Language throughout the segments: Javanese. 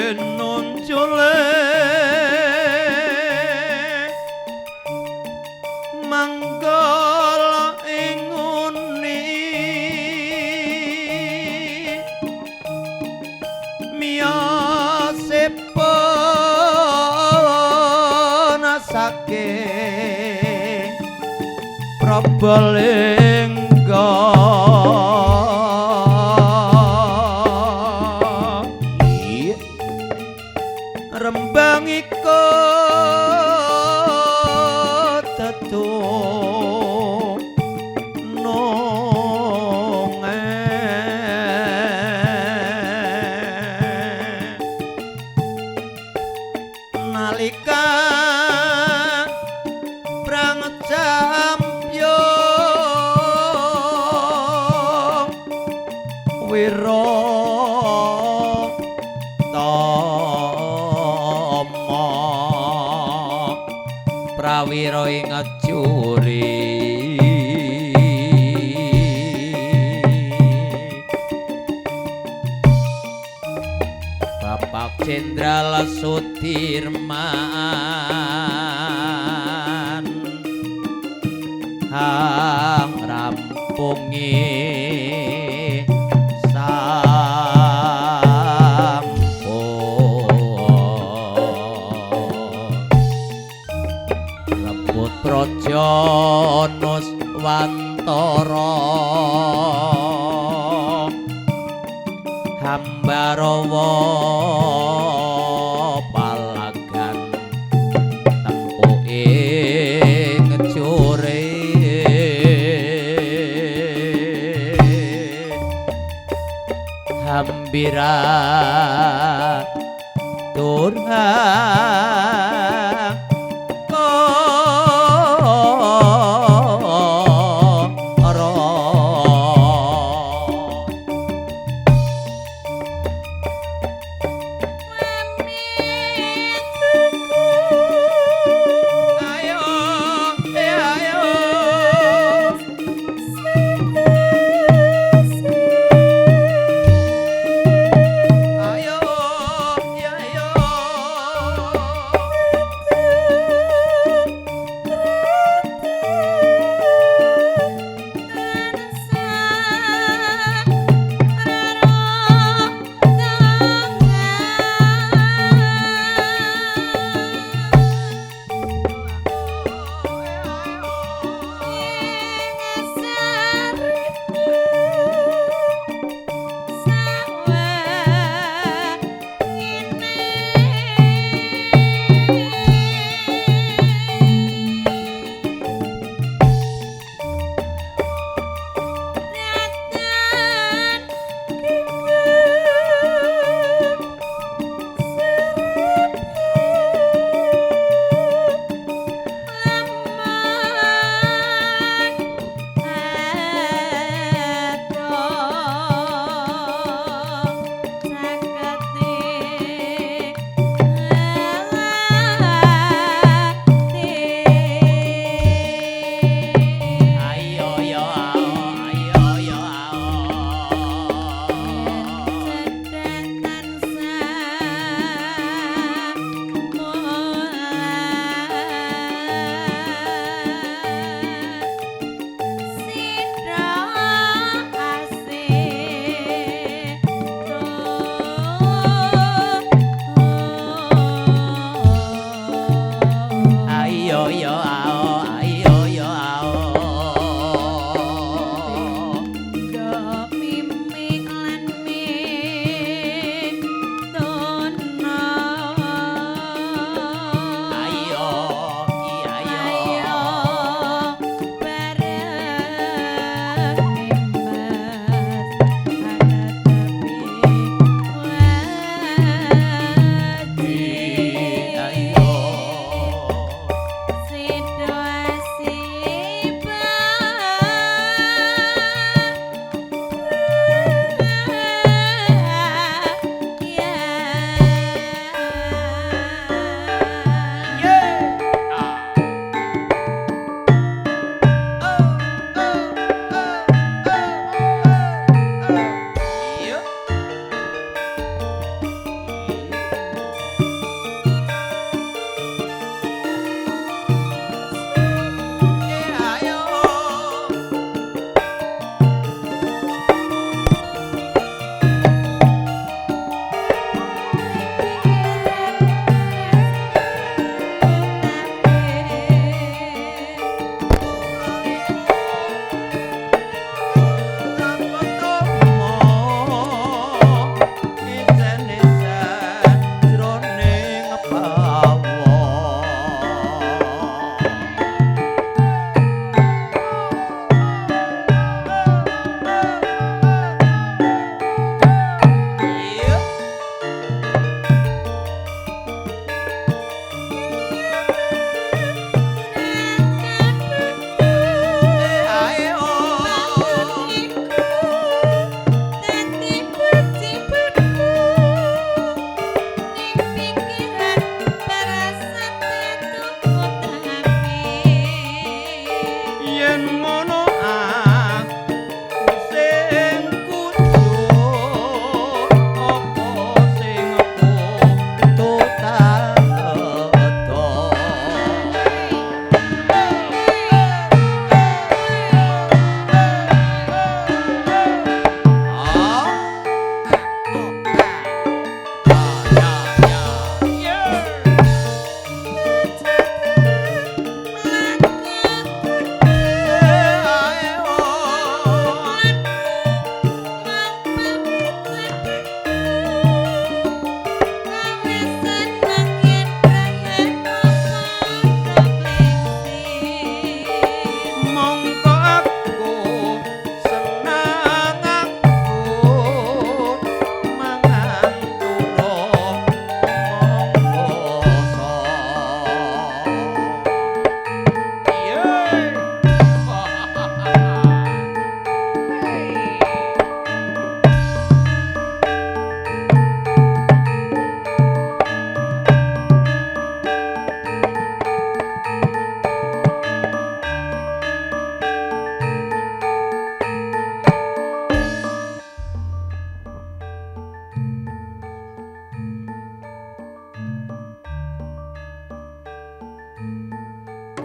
pinuncule manggala ing uni miyosipun saking Prabalingga rembang iku tetu nongen prawira ing ajuri Bapak Jenderal Sudirman hang rampungi rebut praja Nuswantara Hambarawa palagan tempo ing jure hambira durhang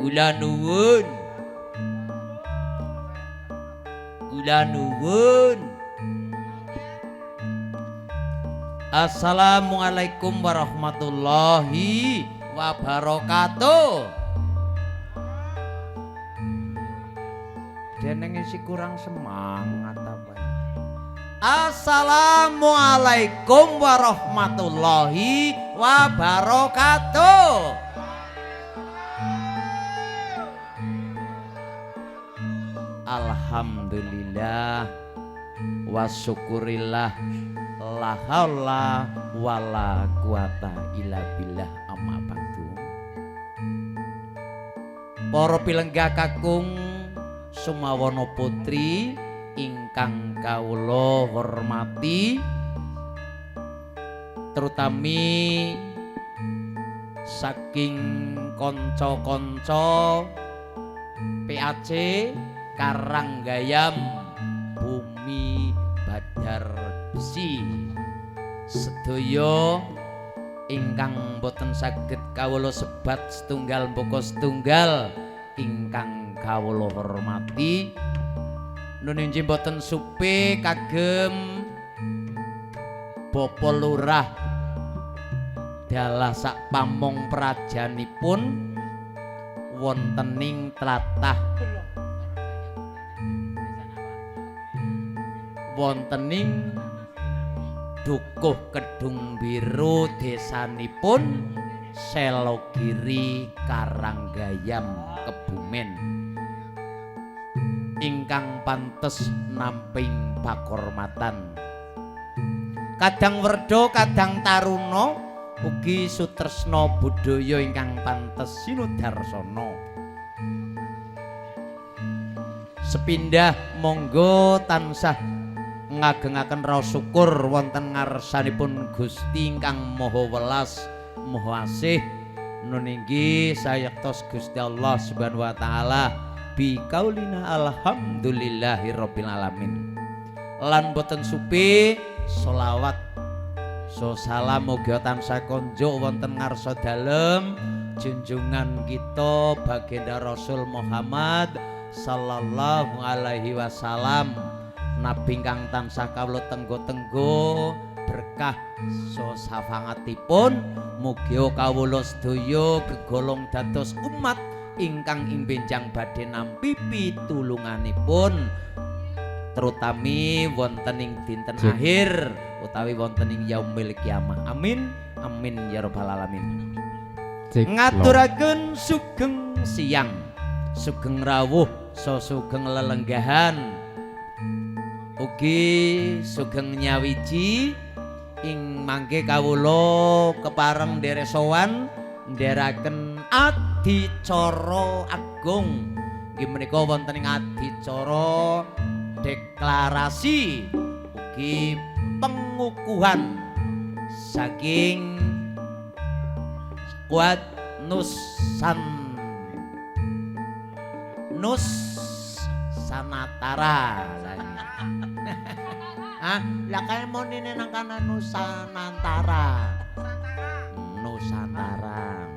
Kula nuwun. Kula nuwun. Assalamualaikum warahmatullahi wabarakatuh. Deneng isi kurang semangat apa? Assalamualaikum warahmatullahi wabarakatuh. Alhamdulillah wa syukurillah la haula wala quwata illa billah amma ba'du. Para pilenggah kakung sumawana putri ingkang kawula hormati, terutami saking kanca-kanca PAC Karanggayam Bumi Badar Besi, sedaya ingkang boten saged kawula sebat setunggal mboko setunggal ingkang kawula hormati, nun injih boten supe kagem Bapak Lurah dalah sak pamong prajanipun wontening tlatah wontening Dukuh Kedung Biru desanipun Selogiri Karanggayam Kebumen ingkang pantes namping pakormatan. Kadang werda kadang taruna ugi sutresna budaya ingkang pantes sinudarsana. Sepindah monggo tansah ngagengaken raos syukur wonten ngarsanipun Gusti ingkang Maha Welas Maha Asih. Nun inggih sayektos Gusti Allah Subhanahu wa taala bi kaulina alhamdulillahirabbil alamin. Lan boten supi sholawat so salam mugi tansah konjuk wonten ngarsa dalem junjungan kita baginda Rasul Muhammad sallallahu alaihi wasallam, nabi kang tansah kawula tenggo-tenggo berkah so safangatipun. Mugi kawula sedaya gegolong dados umat ingkang ing benjang badhe nampi pitulunganipun, terutami wonten ing dinten akhir utawi wonten ing yaumil kiamah. Amin amin ya rabbal alamin. Ngaturaken sugeng siang, sugeng rawuh, so sugeng lelenggahan, ugi sugeng nyawiji ing mangke kawula kepareng nderek sowan ndherekaken adicara agung. Nggih menika wonten ing adicara deklarasi ugi pengukuhan saking skuad Nusanatara. Lah kaya mau nene nang kana Nusanantara. Nusantara.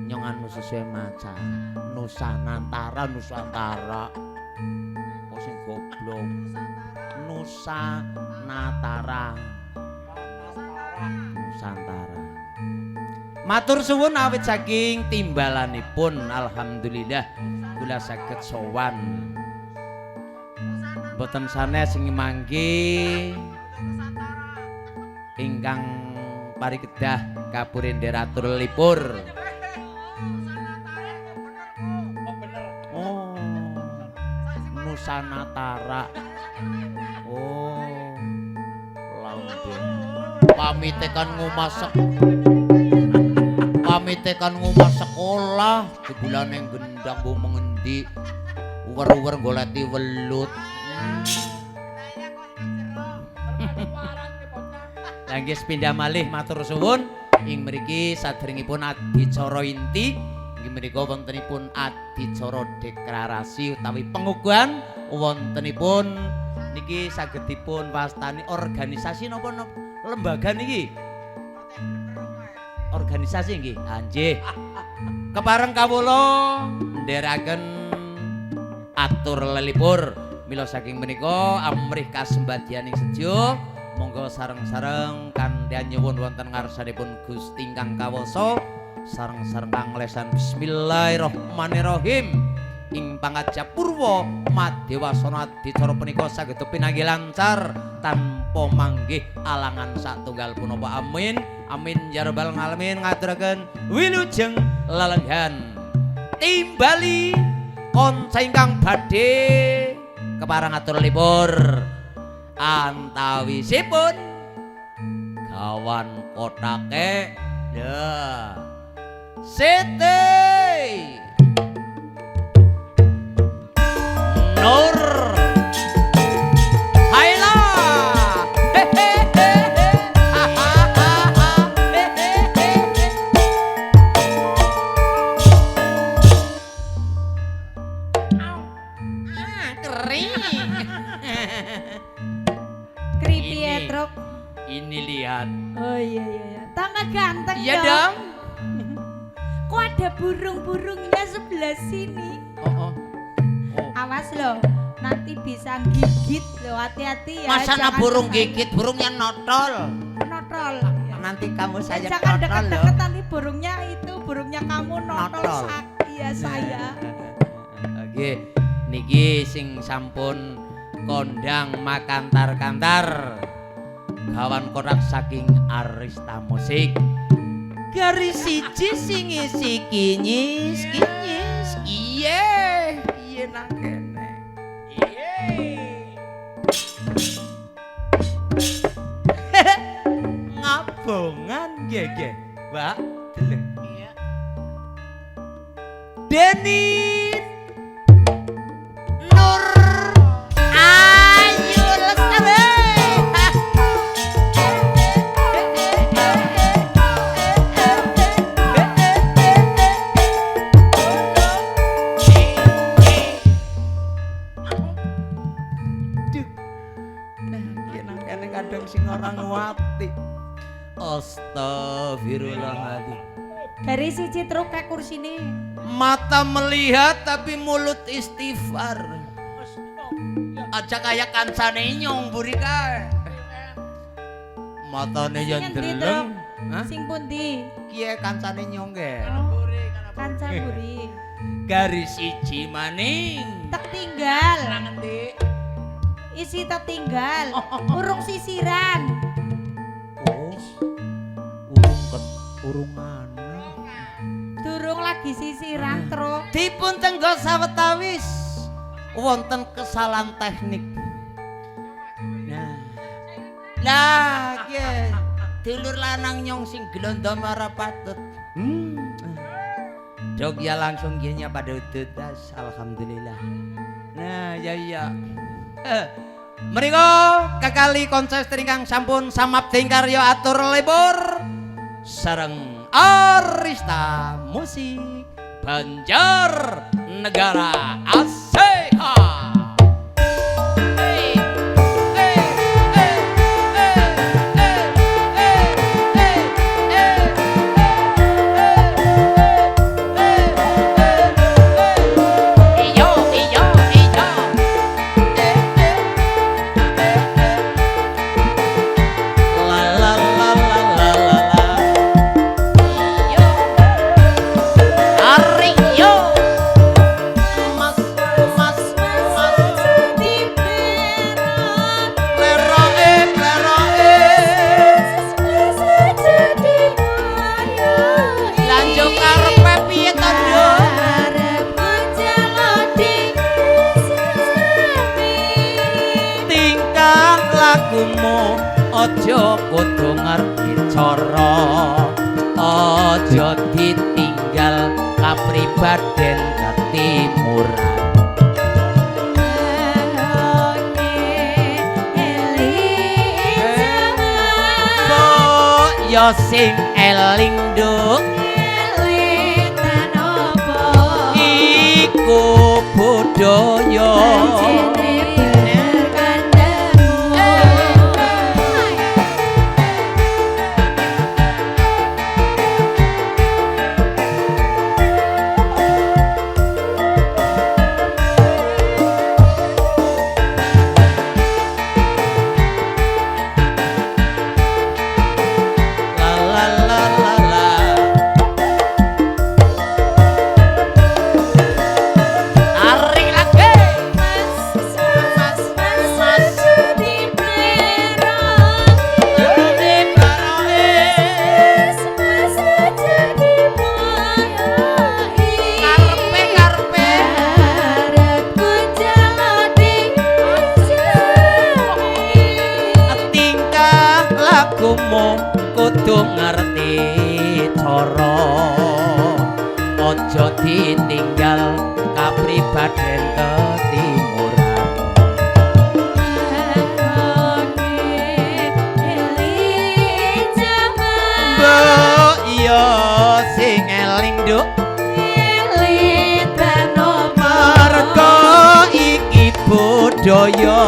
Nyong anu sesuai maca. Nusanantara, Nusantara. Kok sing goblok. Nusanatara. Nusantara. Matur suwun awit saking timbalanipun alhamdulillah kula saged sowan. Boten sanes sing mangke ingkang parikedah kapurinderatur lipur. Oh, Nusanatara. Oh, lambe. Pamite kan ngomah sekolah jebulane gendang mbok mengendi uwer-uwer goleti welut. Langgis pindah malih matur suwun ing mriki sadèrèngipun adicara inti inggih menika wontenipun adicara deklarasi utawi pengukuhan wontenipun niki saged dipun wastani organisasi napa lembaga niki? Organisasi nggih. Nggih. Kepareng kawula ndherekaken atur lelipur mila saking menika amrih kasembadyaning sedya monggo sareng-sareng kandhane nyuwun wonten ngarsanipun Gusti ingkang kawasa sareng-sareng panglesan bismillahirrahmanirrahim ing pangajap purwa madewasana adicara punika saged pinanggih lancar tanpa manggih alangan satunggal punapa amin amin ya rabbal alamin ngaturaken wilujeng lelenggan timbali konca ingkang badhe keparang atur lipur antawisipun gawan kotake ya Siti Nur Haila Kripi Truk. Ini lihat. Oh iya. Tambah ganteng iya dong. Dong. Kok ada burung-burungnya sebelah sini? Oh. Awas loh, nanti bisa gigit loh, hati-hati ya. Masa jangan burung kesana. gigit, burungnya notol. Notol. Nanti kamu saya Jangan notol loh. deket-deket nanti burungnya kamu notol. Notol. Iya saya. Oke, niki sing sampun kondang makantar-kantar gawan korak saking Arista Musik garis siji sing isi kinyis iye nang kene ngabongan nggih Mbak deleng iya Deni Nur Ayu Lestari kene kadang sing ora nguwati astagfirullahaladzim Dari siji truk ke kursine. mata melihat tapi mulut istighfar aja kayak kancane nyong buri kae matane yen deleng Sing pundi? kiye kancane nyong ge Kanca buri. garis siji maning Tak tinggal. ngendi Isi tak tinggal. Urung sisiran. urung mana Durung lagi sisiran truk. dipun tenggo sawetawis wonten kesalahan teknik nah kiye dulur lanang nyong sing glondo mara patut dog ya langsung ginya pada ututas alhamdulillah nah ya mriko kakali konses ingkang sampun samapting karya atur lebur sareng Arista Musik Banjar Negara Aseha ojo kudu ngerti cara ojo ditinggal kapribaden ketimuran yo sing eling nduk iku budaya Kabupaten Ketimuran. Mbok iya sing eling nduk merga iki budaya.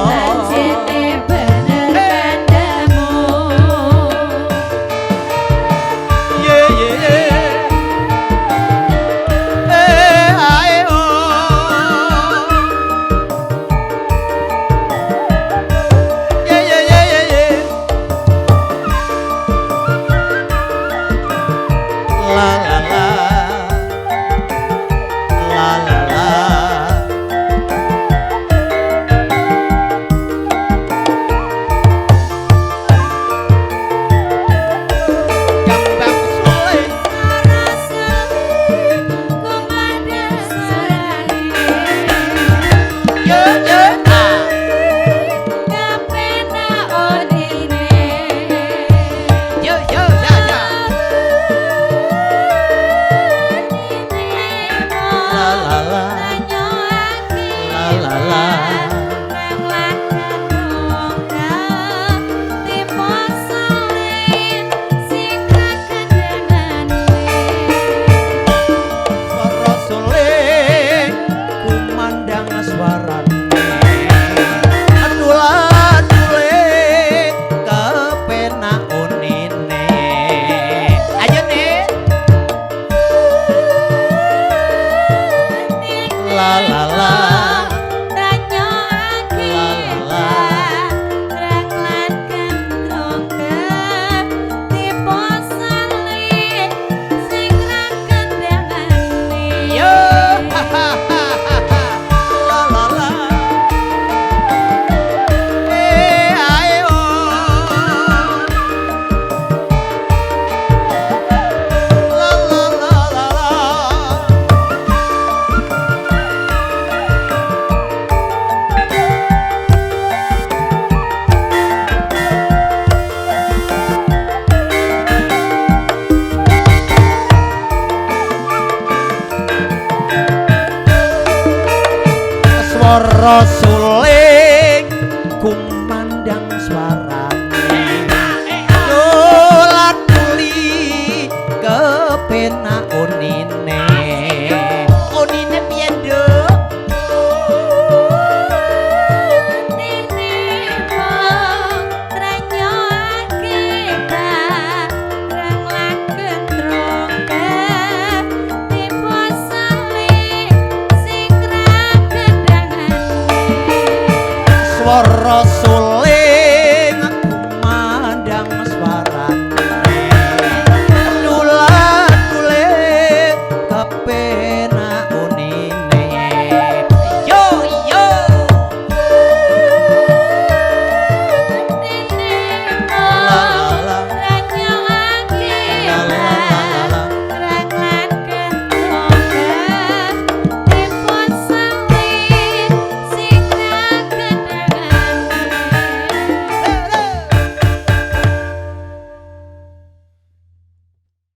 Swara suling kumandang swarane dolan tuli kepenak unine piye nduk swara suling